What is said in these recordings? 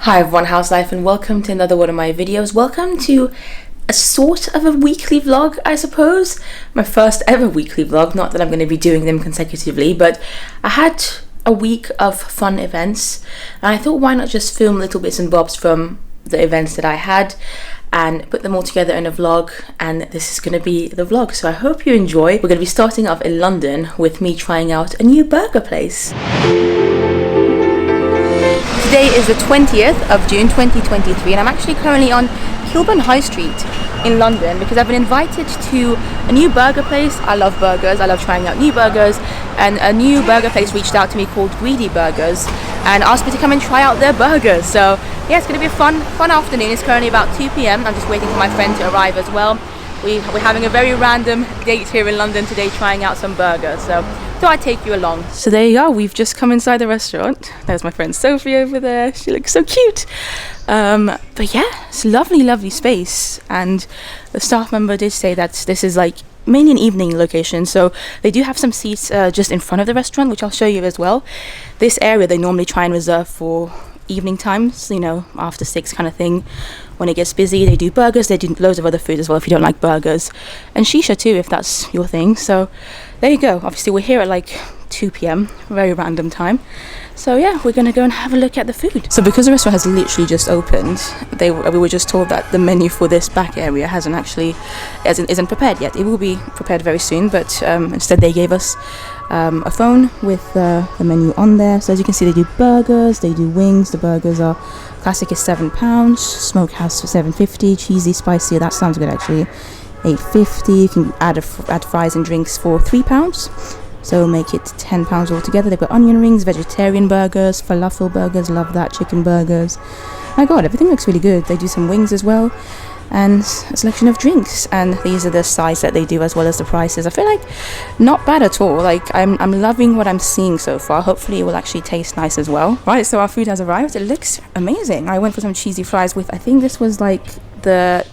Hi everyone, how's life, and welcome to another one of my videos. Welcome to a sort of a weekly vlog, I suppose. My first ever weekly vlog, not that I'm going to be doing them consecutively, but I had a week of fun events and I thought, why not just film little bits and bobs from the events that I had and put them all together in a vlog, and this is going to be the vlog, so I hope you enjoy. We're going to be starting off in London with me trying out a new burger place. Today is the 20th of June 2023 and I'm actually currently on Kilburn High Street in London because I've been invited to a new burger place. I love burgers, I love trying out new burgers, and a new burger place reached out to me called Greedy Burgers and asked me to come and try out their burgers. So yeah, it's going to be a fun afternoon. It's currently about 2 p.m. I'm just waiting for my friend to arrive as well. We're having a very random date here in London today, trying out some burgers, so thought I'd take you along. So there you are, we've just come inside the restaurant. There's my friend Sophie over there, she looks so cute. But yeah, it's a lovely space, and the staff member did say that this is like mainly an evening location, so they do have some seats just in front of the restaurant, which I'll show you as well. This area they normally try and reserve for evening times, you know, after 6 kind of thing. When it gets busy, they do burgers, they do loads of other food as well if you don't like burgers, and shisha too if that's your thing. So there you go. Obviously we're here at like 2 p.m, very random time, so yeah, we're gonna go and have a look at the food. So because the restaurant has literally just opened, we were just told that the menu for this back area isn't prepared yet. It will be prepared very soon, but instead they gave us a phone with the menu on there. So as you can see, they do burgers, they do wings. The burgers are classic is £7, smokehouse for £7.50, cheesy, spicy, that sounds good actually, £8.50. You can add fries and drinks for £3, so make it £10 altogether. They've got onion rings, vegetarian burgers, falafel burgers, love that, chicken burgers. My god, everything looks really good. They do some wings as well, and a selection of drinks, and these are the size that they do as well as the prices. I feel like not bad at all. Like I'm loving what I'm seeing so far. Hopefully it will actually taste nice as well. Right, so our food has arrived. It looks amazing. I went for some cheesy fries with, I think this was like I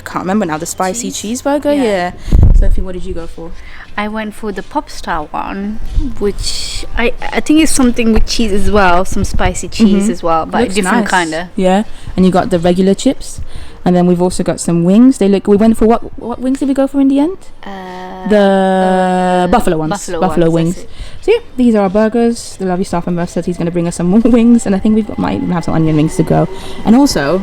can't remember now, the spicy cheeseburger. Yeah. Sophie, what did you go for? I went for the pop star one, which I think is something with cheese as well, some spicy cheese as well, but a different kind of. Yeah, and you got the regular chips, and then we've also got some wings. We went for what wings did we go for in the end? The buffalo ones. Buffalo wings. So yeah, these are our burgers. The lovely staff member said he's going to bring us some more wings, and I think might even have some onion rings to go. And also,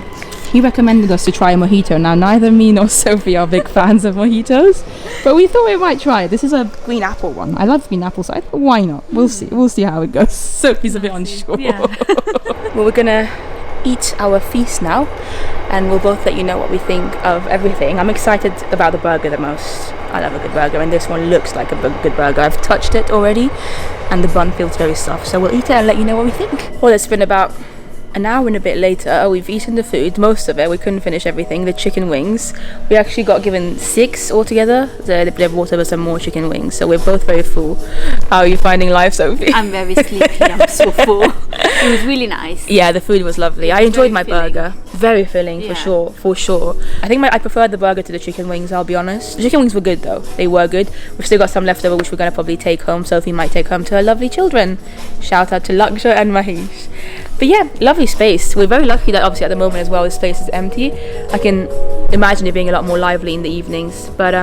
he recommended us to try a mojito. Now, neither me nor Sophie are big fans of mojitos, but we thought we might try it. This is a green apple one. I love green apple, so I thought, why not? We'll see. We'll see how it goes. Sophie's a bit unsure. Yeah. Well, we're gonna eat our feast now, and we'll both let you know what we think of everything. I'm excited about the burger the most. I love a good burger, and this one looks like a good burger. I've touched it already, and the bun feels very soft, so we'll eat it and let you know what we think. Well, it's been about an hour and a bit later. We've eaten the food, most of it. We couldn't finish everything. The chicken wings, we actually got given 6 altogether. They brought over some more chicken wings, so we're both very full. How are you finding life, Sophie? I'm very sleepy. I'm so full. It was really nice. Yeah, the food was lovely. I enjoyed my burger. Very filling, for sure. I think I preferred the burger to the chicken wings, I'll be honest. The chicken wings were good though. They were good. We've still got some left over, which we're going to probably take home. Sophie might take home to her lovely children. Shout out to Laksha and Mahesh. But yeah, lovely space. We're very lucky that obviously at the moment as well, this space is empty. I can imagine it being a lot more lively in the evenings. But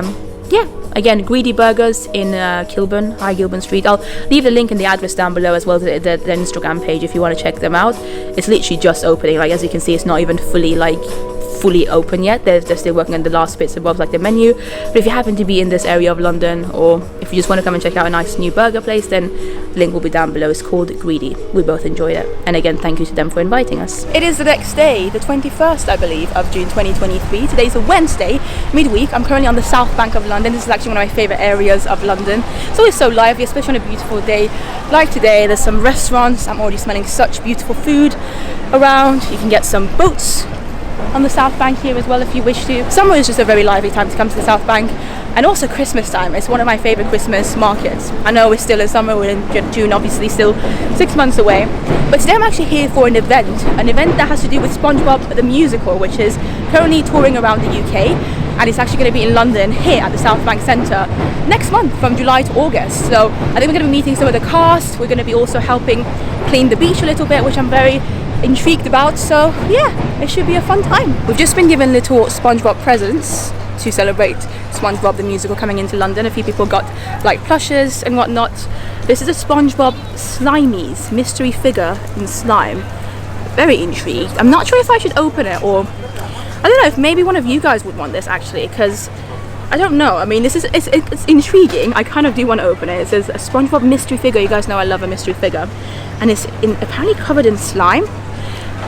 yeah, again, Greedy Burgers in Kilburn, High Kilburn Street. I'll leave the link and the address down below as well as the Instagram page if you want to check them out. It's literally just opening. Like, as you can see, it's not even fully open yet. They're still working on the last bits and bobs like the menu. But if you happen to be in this area of London, or if you just want to come and check out a nice new burger place, then the link will be down below. It's called Greedy. We both enjoyed it, and again, thank you to them for inviting us. It is the next day, the 21st, I believe, of June 2023. Today's a Wednesday, midweek. I'm currently on the South Bank of London. This is actually one of my favourite areas of London. It's always so lively, especially on a beautiful day like today. There's some restaurants. I'm already smelling such beautiful food around. You can get some boats on the South Bank here as well if you wish to. Summer is just a very lively time to come to the South Bank, and also Christmas time. It's one of my favourite Christmas markets. I know we're still in summer, we're in June, obviously still 6 months away, but today I'm actually here for an event that has to do with SpongeBob the Musical, which is currently touring around the UK, and it's actually going to be in London here at the South Bank Centre next month from July to August. So I think we're going to be meeting some of the cast. We're going to be also helping clean the beach a little bit, which I'm very intrigued about. So yeah, it should be a fun time. We've just been given little SpongeBob presents to celebrate SpongeBob the Musical coming into London. A few people got like plushes and whatnot. This is a SpongeBob Slimies mystery figure in slime. Very intrigued. I'm not sure if I should open it, or I don't know if maybe one of you guys would want this actually, because I don't know. I mean, it's intriguing. I kind of do want to open it. It says a SpongeBob mystery figure. You guys know I love a mystery figure, and it's apparently covered in slime.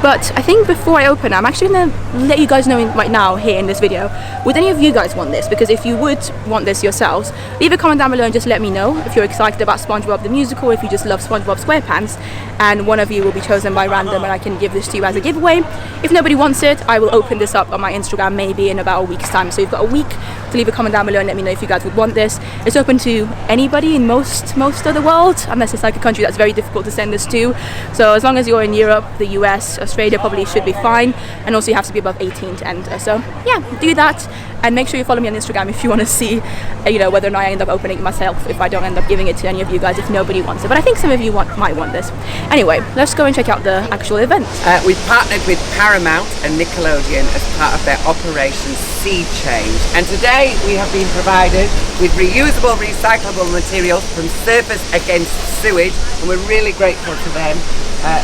But I think before I open it, I'm actually going to let you guys know right now here in this video, would any of you guys want this? Because if you would want this yourselves, leave a comment down below and just let me know if you're excited about SpongeBob the Musical, if you just love SpongeBob SquarePants, and one of you will be chosen by random and I can give this to you as a giveaway. If nobody wants it, I will open this up on my Instagram maybe in about a week's time. So you've got a week to leave a comment down below and let me know if you guys would want this. It's open to anybody in most of the world, unless it's like a country that's very difficult to send this to. So as long as you're in Europe, the US, Australia probably should be fine, and also you have to be above 18 to enter. So yeah, do that, and make sure you follow me on Instagram if you want to see whether or not I end up opening it myself, if I don't end up giving it to any of you guys, if nobody wants it. But I think some of you might want this. Anyway, let's go and check out the actual event. We've partnered with Paramount and Nickelodeon as part of their Operation Sea Change, and today we have been provided with reusable, recyclable materials from Surfers Against Sewage, and we're really grateful to them,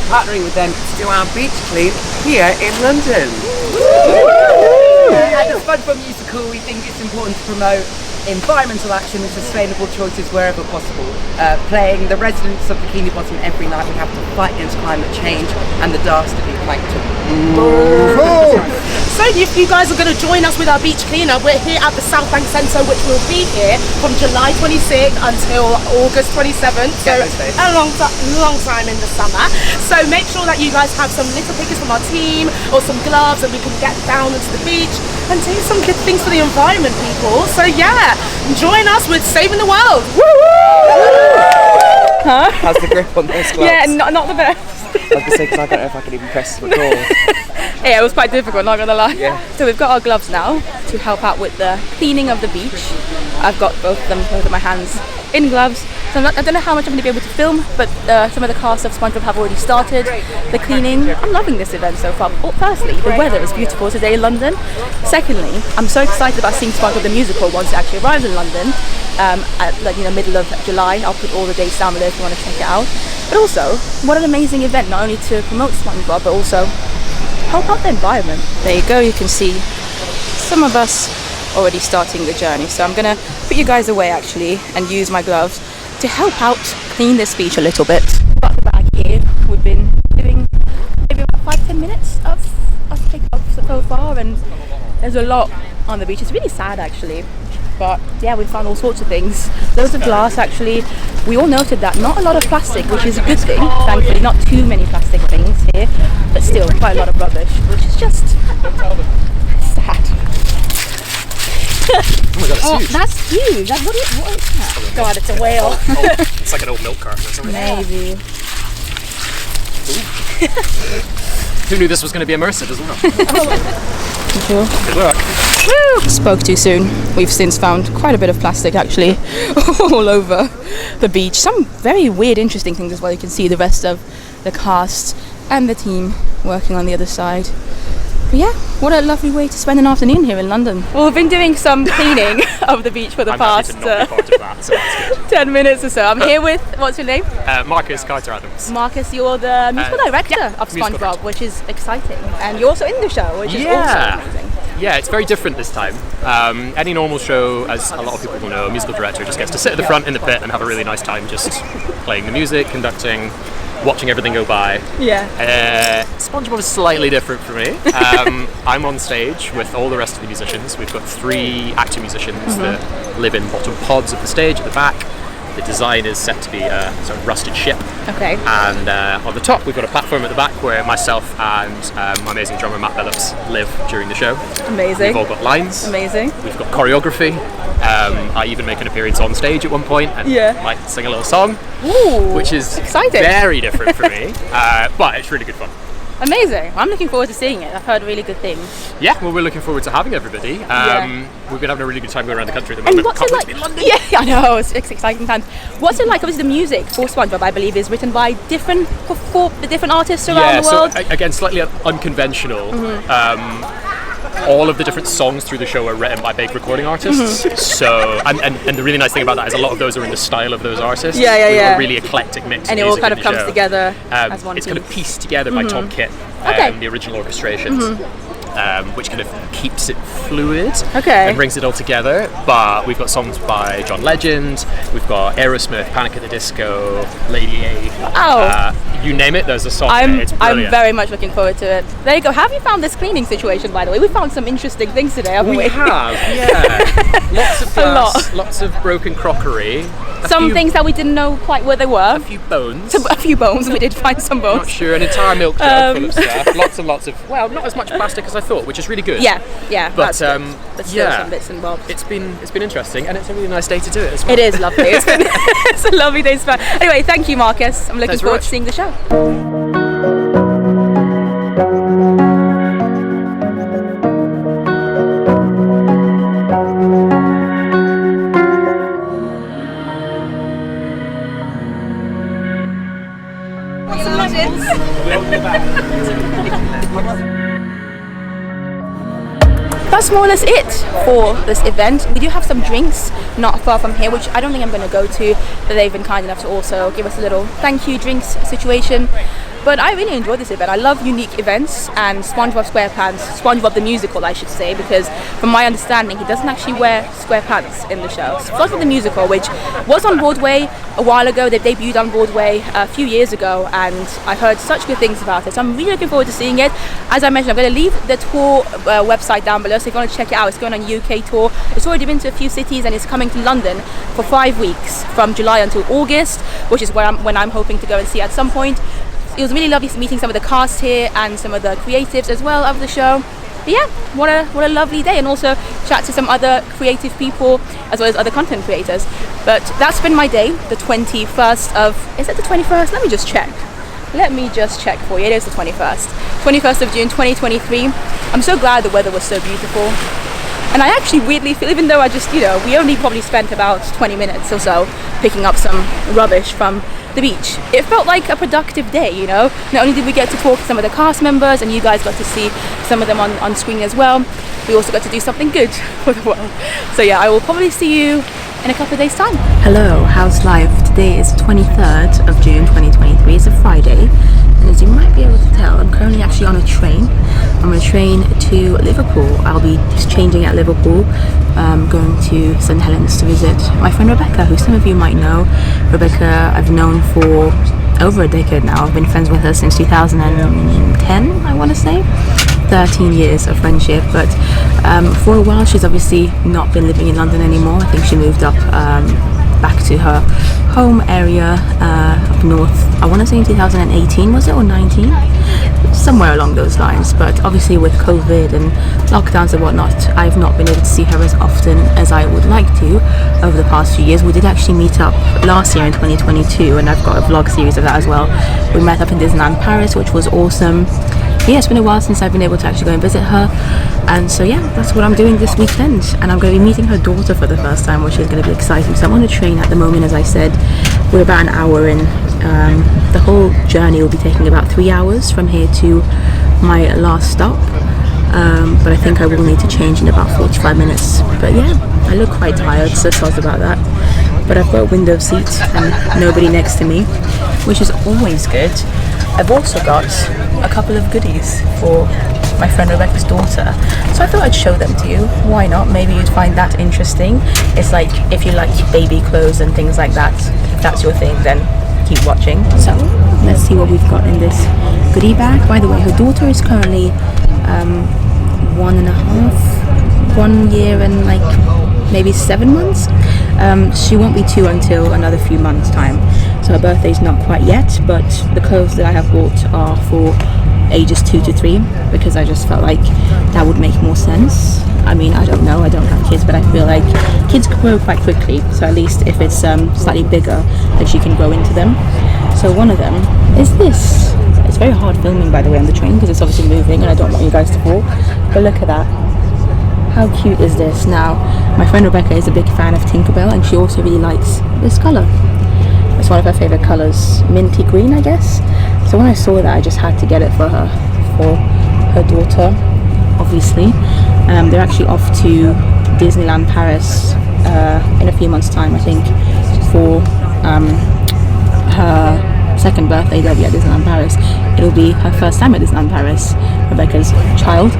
partnering with them to do our beach clean here in London. At the SpongeBob Musical, we think it's important to promote environmental action and sustainable choices wherever possible. Playing the residents of Bikini Bottom every night, we have to fight against climate change and the dastardly plankton. So if you guys are going to join us with our beach cleanup, we're here at the South Bank Centre, which will be here from July 26th until August 27th. So a long time in the summer. So make sure that you guys have some little pictures from our team or some gloves, and we can get down into the beach and do some good things for the environment, people. So yeah, join us with saving the world. Huh? How's the grip on those gloves? Yeah, not the best. I was going to say, because I don't know if I can even press record. Yeah, it was quite difficult, not gonna lie. Yeah. So we've got our gloves now to help out with the cleaning of the beach. I've got both of my hands in gloves. So I don't know how much I'm going to be able to film, but some of the cast of SpongeBob have already started the cleaning. I'm loving this event so far. Well, firstly, the weather is beautiful today in London. Secondly, I'm so excited about seeing SpongeBob the Musical once it actually arrives in London at middle of July. I'll put all the dates down below if you want to check it out. But also, what an amazing event, not only to promote SpongeBob, but also help out the environment. There you go, you can see some of us already starting the journey. So I'm gonna put you guys away actually and use my gloves to help out clean this beach a little bit. Got the bag here. We've been doing maybe about 5-10 minutes of takeoff so far, and there's a lot on the beach. It's really sad actually. But yeah, we found all sorts of things. Loads of glass actually. We all noted that not a lot of plastic, which is a good thing. Thankfully, not too many plastic things here, but still quite a lot of rubbish, which is just sad. Oh my god, it's huge. That's huge. What is that? God, it's a whale. It's like an old milk carton or something. Maybe. Who knew this was going to be immersive as well? Sure. Good work. Woo! Spoke too soon. We've since found quite a bit of plastic actually all over the beach. Some very weird, interesting things as well. You can see the rest of the cast and the team working on the other side. But yeah, what a lovely way to spend an afternoon here in London. Well, we've been doing some cleaning of the beach for the past happy to not be part of that, so that's good. 10 minutes or so. I'm here with, what's your name? Marcus Carter Adams. Marcus, you're the musical director of musical SpongeBob, director. which is exciting. And you're also in the show, which is Yeah. also amazing. Yeah, it's very different this time. Any normal show, as a lot of people will know, a musical director just gets to sit at the front in the pit and have a really nice time just playing the music, conducting, watching everything go by. Yeah. SpongeBob is slightly different for me. I'm on stage with all the rest of the musicians. We've got 3 actor musicians that live in bottom pods of the stage at the back. The design is set to be a sort of rusted ship. Okay. And on the top, we've got a platform at the back where myself and my amazing drummer Matt Billups live during the show. Amazing. We've all got lines. Amazing. We've got choreography. I even make an appearance on stage at one point and might sing a little song. Ooh, which is exciting. very different for me, but it's really good fun. Amazing. I'm looking forward to seeing it. I've heard really good things. Yeah, well, we're looking forward to having everybody. We've been having a really good time going around the country at the And moment. what's it like? Yeah, I know, it's exciting times. What's it like? Obviously, the music for SpongeBob, I believe, is written by different artists around the world. So again, slightly unconventional. All of the different songs through the show are written by big recording artists. So, and the really nice thing about that is a lot of those are in the style of those artists. Yeah. A really eclectic mix. And of it all music kind in of the comes show. together as one It's piece. kind of pieced together by Tom Kitt, the original orchestrations. Which kind of keeps it fluid and brings it all together. But we've got songs by John Legend, we've got Aerosmith, Panic at the Disco, Lady A. You name it, there's a song. It's brilliant. I'm very much looking forward to it. There you go. Have you found this cleaning situation, by the way? We found some interesting things today, haven't we? We have, yeah. Lots of glass, lots of broken crockery. Some things that we didn't know quite where they were. A few bones. A few bones. We did find some bones. Not sure. An entire milk jug full of stuff. Lots and lots of, well, not as much plastic as I thought, which is really good. Yeah. But still some bits and bobs. It's been interesting, and it's a really nice day to do it as well. It is lovely. It's a lovely day to spend. Anyway, thank you, Marcus. I'm looking forward to seeing the show. That's more or less it for this event. We do have some drinks not far from here, which I don't think I'm going to go to, but they've been kind enough to also give us a little thank you drinks situation. But I really enjoyed this event. I love unique events, and SpongeBob SquarePants, SpongeBob the Musical, I should say, because from my understanding, he doesn't actually wear square pants in the show. SpongeBob the Musical, which was on Broadway a while ago, they debuted on Broadway a few years ago, and I've heard such good things about it. So I'm really looking forward to seeing it. As I mentioned, I'm going to leave the tour website down below, so if you want to check it out, it's going on UK tour. It's already been to a few cities, and it's coming to London for 5 weeks, from July until August, which is when I'm hoping to go and see at some point. It was really lovely meeting some of the cast here and some of the creatives as well of the show. But yeah, what a lovely day, and also chat to some other creative people as well as other content creators. But that's been my day, the 21st of, is it the 21st? Let me just check for you. It is the 21st of June 2023. I'm so glad the weather was so beautiful. And I actually weirdly feel, even though we only probably spent about 20 minutes or so picking up some rubbish from the beach, it felt like a productive day, Not only did we get to talk to some of the cast members, and you guys got to see some of them on screen as well, we also got to do something good for the world. So yeah, I will probably see you in a couple of days' time. Hello, how's life? Today is 23rd of June 2023. It's a Friday, and as you might be able to tell, I'm currently actually on a train. I'm on a train to Liverpool. I'll be just changing at Liverpool, going to St Helens to visit my friend Rebecca, who some of you might know. Rebecca I've known for over a decade now. I've been friends with her since 2010, I want to say. 13 years of friendship, but for a while she's obviously not been living in London anymore. I think she moved up back to her home area up north. I want to say in 2018, was it, or 19? Somewhere along those lines. But obviously with COVID and lockdowns and whatnot, I've not been able to see her as often as I would like to over the past few years. We did actually meet up last year in 2022, and I've got a vlog series of that as well. We met up in Disneyland Paris, which was awesome. Yeah, it's been a while since I've been able to actually go and visit her, and so yeah, that's what I'm doing this weekend. And I'm going to be meeting her daughter for the first time, which is going to be exciting. So I'm on a train at the moment, as I said. We're about an hour in. The whole journey will be taking about 3 hours from here to my last stop, but I think I will need to change in about 45 minutes. But yeah, I look quite tired, so sorry about that. But I've got a window seat and nobody next to me, which is always good. I've also got a couple of goodies for my friend Rebecca's daughter, so I thought I'd show them to you. Why not? Maybe you'd find that interesting. It's like, if you like baby clothes and things like that, if that's your thing, then keep watching. So let's see what we've got in this goodie bag. By the way, her daughter is currently 1 year and like maybe 7 months. She won't be 2 until another few months time, so her birthday's not quite yet, but the clothes that I have bought are for ages 2 to 3, because I just felt like that would make more sense. I mean, I don't know, I don't have kids, but I feel like kids grow quite quickly, so at least if it's slightly bigger, then she can grow into them. So one of them is this. It's very hard filming, by the way, on the train because it's obviously moving and I don't want you guys to fall. But look at that. How cute is this? Now, my friend Rebecca is a big fan of Tinkerbell and she also really likes this colour. It's one of her favourite colours, minty green, I guess. So when I saw that, I just had to get it for her daughter, obviously. They're actually off to Disneyland Paris in a few months' time, I think, for her second birthday. They'll be at Disneyland Paris. It'll be her first time at Disneyland Paris, Rebecca's child.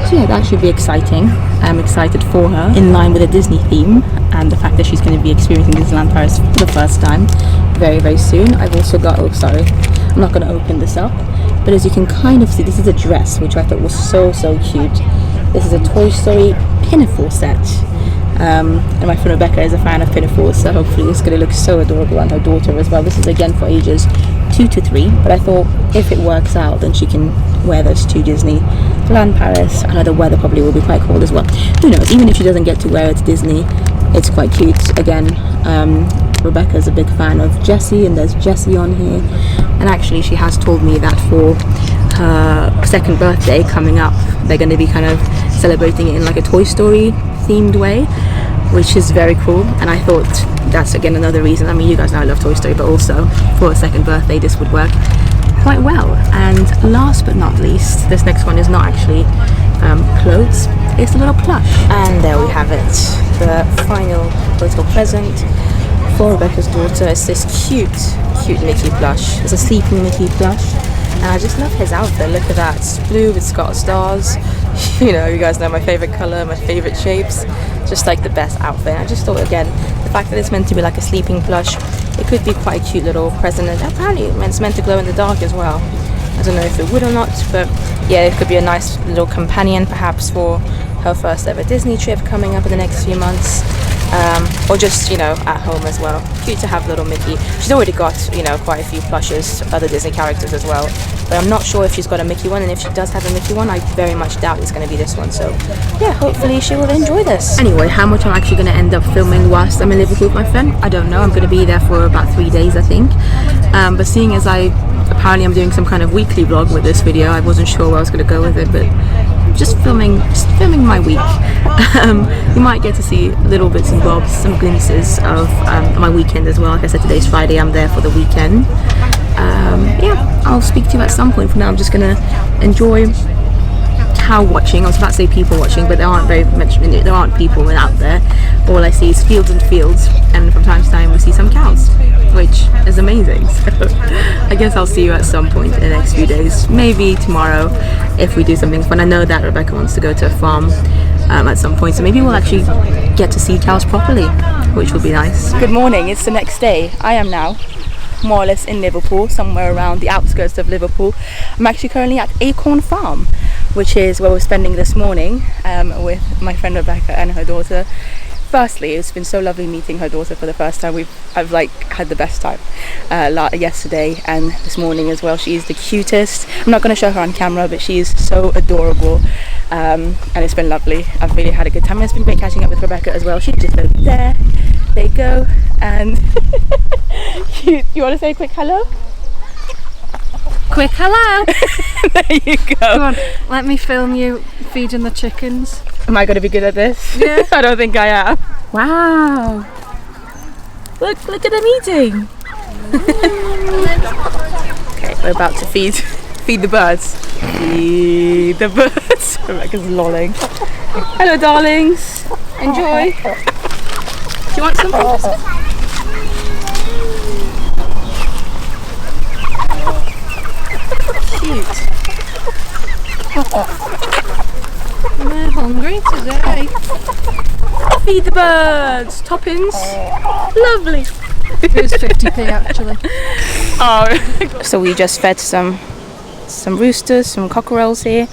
So yeah, that should be exciting. I'm excited for her, in line with the Disney theme and the fact that she's going to be experiencing Disneyland Paris for the first time very, very soon. I've also got, oh sorry, I'm not going to open this up, but as you can kind of see, this is a dress which I thought was so cute. This is a Toy Story pinafore set. And my friend Rebecca is a fan of pinafores, so hopefully it's going to look so adorable on her daughter as well. This is again for ages 2 to 3, but I thought if it works out then she can wear this to Disneyland Paris. I know the weather probably will be quite cold as well. Who knows, even if she doesn't get to wear it to Disney, it's quite cute. Again, Rebecca's a big fan of Jessie, and there's Jessie on here, and actually she has told me that for her second birthday coming up, they're going to be kind of celebrating it in like a Toy Story themed way, which is very cool. And I thought that's again another reason, I mean you guys know I love Toy Story, but also for a second birthday this would work quite well. And last but not least, this next one is not actually clothes, it's a little plush. And there we have it, the final little present for Rebecca's daughter. It's this cute Mickey plush. It's a sleeping Mickey plush. And I just love his outfit. Look at that. It's blue, it's got stars. You know, you guys know my favourite colour, my favourite shapes. Just like the best outfit. I just thought, again, the fact that it's meant to be like a sleeping plush, it could be quite a cute little present. And apparently it's meant to glow in the dark as well. I don't know if it would or not, but yeah, it could be a nice little companion perhaps for her first ever Disney trip coming up in the next few months. Or just, you know, at home as well. Cute to have little Mickey. She's already got, you know, quite a few plushes, other Disney characters as well. But I'm not sure if she's got a Mickey one, and if she does have a Mickey one, I very much doubt it's going to be this one. So yeah, hopefully she will enjoy this. Anyway, how much I'm actually going to end up filming whilst I'm in Liverpool with my friend, I don't know. I'm going to be there for about 3 days, I think. But seeing as apparently I'm doing some kind of weekly vlog with this video, I wasn't sure where I was going to go with it, but just filming my week. You might get to see little bits and bobs, some glimpses of my weekend as well. Like I said, today's Friday, I'm there for the weekend. Yeah, I'll speak to you at some point. For now, I'm just gonna enjoy cow watching. I was about to say people watching, but there aren't people out there. All I see is fields and fields, and from time to time we see some cows, which is amazing. So I guess I'll see you at some point in the next few days, maybe tomorrow if we do something fun. I know that Rebecca wants to go to a farm at some point, so maybe we'll actually get to see cows properly, which will be nice. Good morning, it's the next day. I am now more or less in Liverpool, somewhere around the outskirts of Liverpool. I'm actually currently at Acorn Farm, which is where we're spending this morning with my friend Rebecca and her daughter. Firstly, it's been so lovely meeting her daughter for the first time. I've like had the best time yesterday and this morning as well. She's the cutest. I'm not going to show her on camera, but she's so adorable, and it's been lovely. I've really had a good time. It's been great catching up with Rebecca as well. She's just over there. There you go. And you want to say a quick hello? Quick hello! There you go. Come on, let me film you feeding the chickens. Am I going to be good at this? Yeah. I don't think I am. Wow. Look at them eating. Okay, we're about to feed the birds. Feed the birds. Rebecca's lolling. Hello, darlings. Enjoy. Do you want some? Cute. They're hungry today. Feed the birds. Toppings. Lovely. It was 50p actually. Oh. So we just fed some roosters, some cockerels here.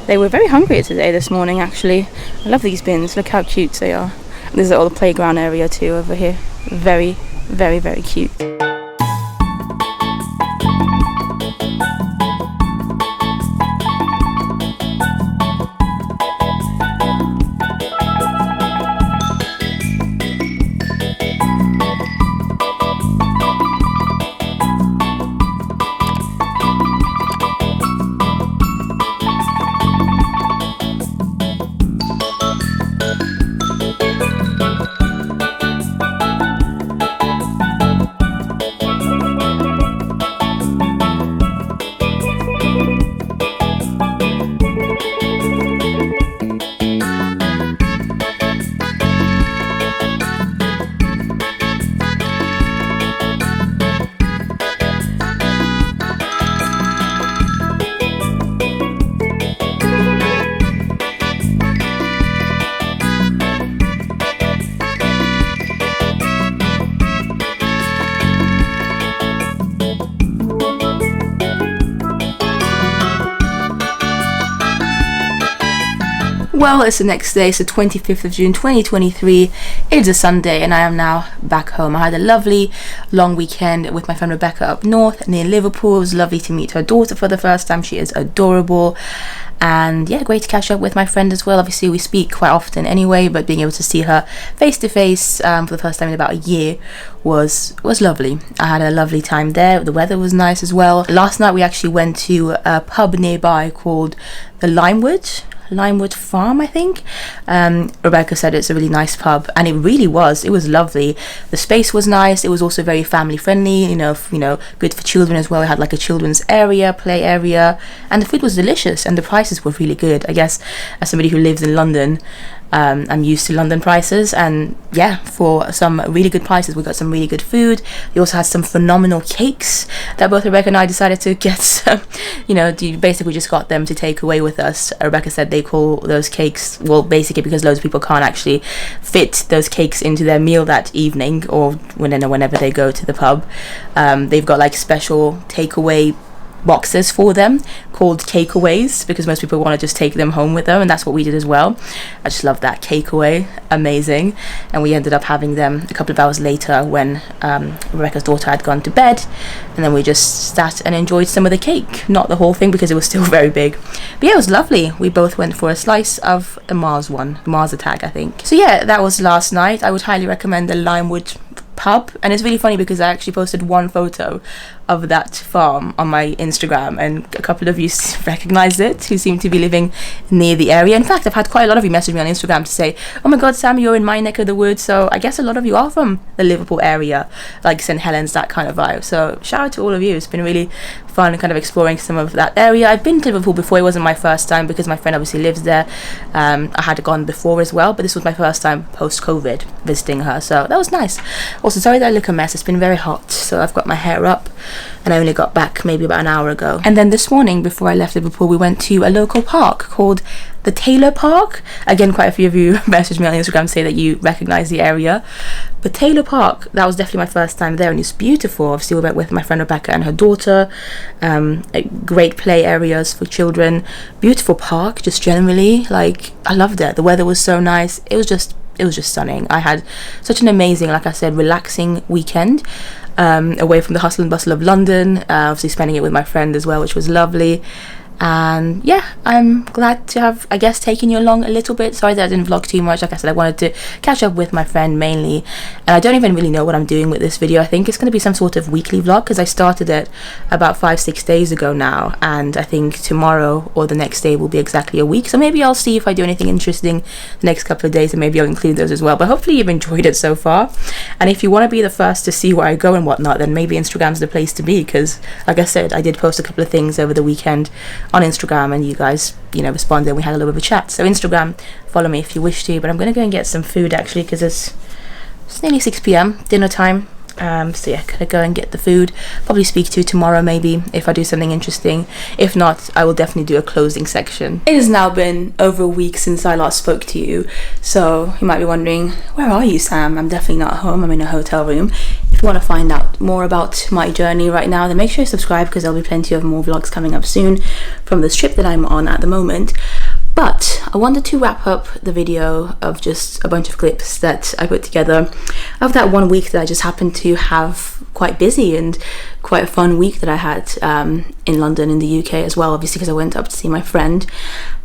They were very hungry today this morning actually. I love these bins. Look how cute they are. This is all the playground area too over here. Very, very, very cute. Well, it's the next day, it's the 25th of June 2023. It's a Sunday and I am now back home. I had a lovely long weekend with my friend Rebecca up north near Liverpool. It was lovely to meet her daughter for the first time. She is adorable. And yeah, great to catch up with my friend as well. Obviously we speak quite often anyway, but being able to see her face to face for the first time in about a year was lovely. I had a lovely time there. The weather was nice as well. Last night we actually went to a pub nearby called the Limewood Farm, I think. Rebecca said it's a really nice pub, and it really was. It was lovely. The space was nice. It was also very family friendly, you know, good for children as well. It had like a children's area, play area, and the food was delicious and the prices were really good. I guess as somebody who lives in London, I'm used to London prices, and yeah, for some really good prices we got some really good food. They also had some phenomenal cakes that both Rebecca and I decided to get some, basically just got them to take away with us. Rebecca said they call those cakes, well, basically because loads of people can't actually fit those cakes into their meal that evening or whenever they go to the pub. They've got like special takeaway boxes for them called takeaways, because most people want to just take them home with them, and that's what we did as well. I just love that takeaway, amazing. And we ended up having them a couple of hours later when Rebecca's daughter had gone to bed, and then we just sat and enjoyed some of the cake, not the whole thing because it was still very big, but yeah, it was lovely. We both went for a slice of the Mars attack, I think. So yeah, that was last night. I would highly recommend the Limewood pub, and it's really funny because I actually posted one photo of that farm on my Instagram, and a couple of you recognized it who seem to be living near the area. In fact, I've had quite a lot of you message me on Instagram to say, oh my god, Sam, you're in my neck of the woods. So I guess a lot of you are from the Liverpool area, like St Helens, that kind of vibe. So shout out to all of you. It's been really fun kind of exploring some of that area. I've been to Liverpool before. It wasn't my first time because my friend obviously lives there. I had gone before as well, but this was my first time post-COVID visiting her, so that was nice. Also, sorry that I look a mess. It's been very hot, so I've got my hair up, and I only got back maybe about an hour ago. And then this morning, before I left Liverpool, we went to a local park called the Taylor Park. Again, quite a few of you messaged me on Instagram to say that you recognize the area. But Taylor Park, that was definitely my first time there, and it's beautiful. Obviously we went with my friend Rebecca and her daughter. Great play areas for children, beautiful park just generally. Like, I loved it. The weather was so nice. It was just stunning. I had such an amazing, like I said, relaxing weekend, away from the hustle and bustle of London, obviously spending it with my friend as well, which was lovely. And yeah, I'm glad to have, I guess, taken you along a little bit. Sorry that I didn't vlog too much. Like I said, I wanted to catch up with my friend mainly, and I don't even really know what I'm doing with this video. I think it's going to be some sort of weekly vlog because I started it about 5-6 days ago now, and I think tomorrow or the next day will be exactly a week. So maybe I'll see if I do anything interesting the next couple of days, and maybe I'll include those as well. But hopefully you've enjoyed it so far, and if you want to be the first to see where I go and whatnot, then maybe Instagram's the place to be, because like I said, I did post a couple of things over the weekend on Instagram, and you guys, responded, and we had a little bit of a chat. So Instagram, follow me if you wish to. But I'm gonna go and get some food actually, because it's nearly 6 p.m, dinner time. So yeah, gonna go and get the food. Probably speak to you tomorrow maybe if I do something interesting. If not, I will definitely do a closing section. It has now been over a week since I last spoke to you, so you might be wondering, where are you, Sam? I'm definitely not at home. I'm in a hotel room. If you want to find out more about my journey right now, then make sure you subscribe, because there'll be plenty of more vlogs coming up soon from this trip that I'm on at the moment. But I wanted to wrap up the video of just a bunch of clips that I put together of that one week that I just happened to have quite busy, and quite a fun week that I had in London, in the UK as well, obviously because I went up to see my friend.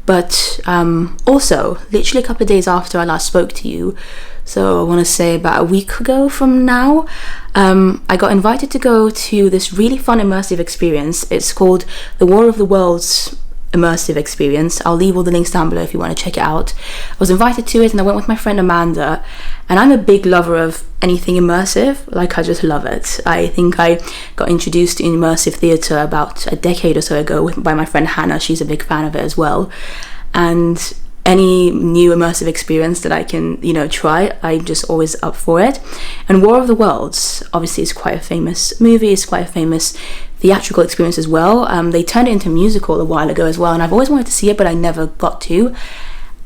But also, literally a couple of days after I last spoke to you, so I want to say about a week ago from now, I got invited to go to this really fun immersive experience. It's called the War of the Worlds immersive experience. I'll leave all the links down below if you want to check it out. I was invited to it, and I went with my friend Amanda, and I'm a big lover of anything immersive. Like, I just love it. I think I got introduced to immersive theatre about a decade or so ago by my friend Hannah. She's a big fan of it as well, and any new immersive experience that I can try, I'm just always up for it. And War of the Worlds obviously is quite a famous movie. It's quite a famous theatrical experience as well. They turned it into a musical a while ago as well, and I've always wanted to see it, but I never got to.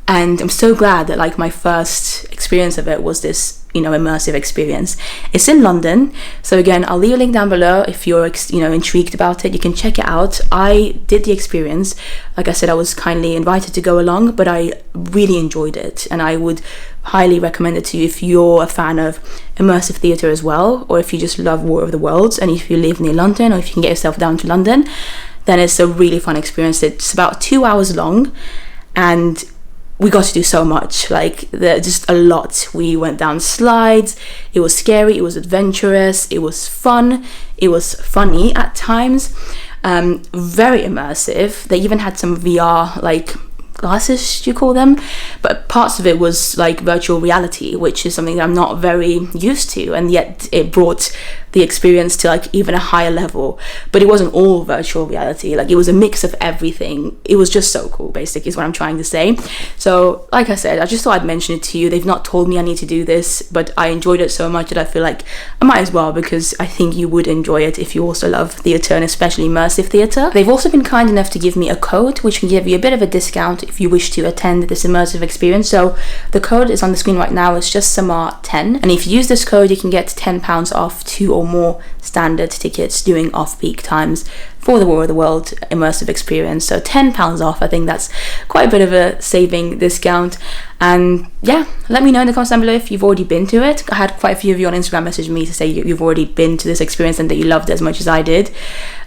And I'm so glad that like my first experience of it was this immersive experience. It's in London, so again, I'll leave a link down below if you're intrigued about it. You can check it out. I did the experience. Like I said, I was kindly invited to go along, but I really enjoyed it, and I would highly recommend it to you if you're a fan of immersive theatre as well, or if you just love War of the Worlds, and if you live near London, or if you can get yourself down to London, then it's a really fun experience. It's about 2 hours long, and we got to do so much, just a lot. We went down slides, it was scary, it was adventurous, it was fun, it was funny at times, very immersive. They even had some VR, glasses, do you call them? But parts of it was like virtual reality, which is something that I'm not very used to, and yet it brought the experience to even a higher level. But it wasn't all virtual reality, it was a mix of everything. It was just so cool, basically, is what I'm trying to say. So like I said, I just thought I'd mention it to you. They've not told me I need to do this, but I enjoyed it so much that I feel like I might as well, because I think you would enjoy it if you also love theatre, and especially immersive theatre. They've also been kind enough to give me a code which can give you a bit of a discount if you wish to attend this immersive experience. So the code is on the screen right now. It's just Samar10, and if you use this code, you can get £10 off 2 or more standard tickets during off-peak times for the War of the World immersive experience. So £10 off. I think that's quite a bit of a saving discount. And yeah, let me know in the comments down below if you've already been to it. I had quite a few of you on Instagram message me to say you've already been to this experience and that you loved it as much as I did.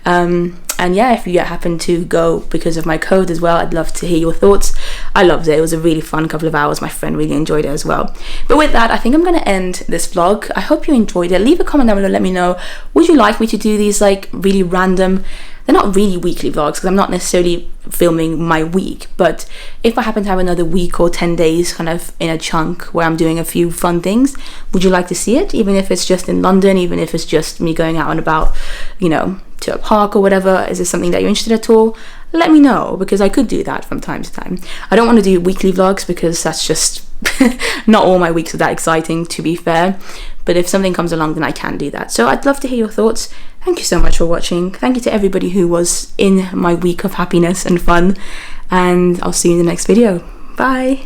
And yeah, if you happen to go because of my code as well, I'd love to hear your thoughts. I loved it. It was a really fun couple of hours. My friend really enjoyed it as well. But with that, I think I'm going to end this vlog. I hope you enjoyed it. Leave a comment down below. Let me know, would you like me to do these really random, they're not really weekly vlogs because I'm not necessarily filming my week, but if I happen to have another week or 10 days kind of in a chunk where I'm doing a few fun things, would you like to see it? Even if it's just in London, even if it's just me going out and about, to a park or whatever. Is this something that you're interested at all? Let me know, because I could do that from time to time. I don't want to do weekly vlogs because that's just not all my weeks are that exciting, to be fair. But if something comes along, then I can do that. So I'd love to hear your thoughts. Thank you so much for watching. Thank you to everybody who was in my week of happiness and fun. And I'll see you in the next video. Bye.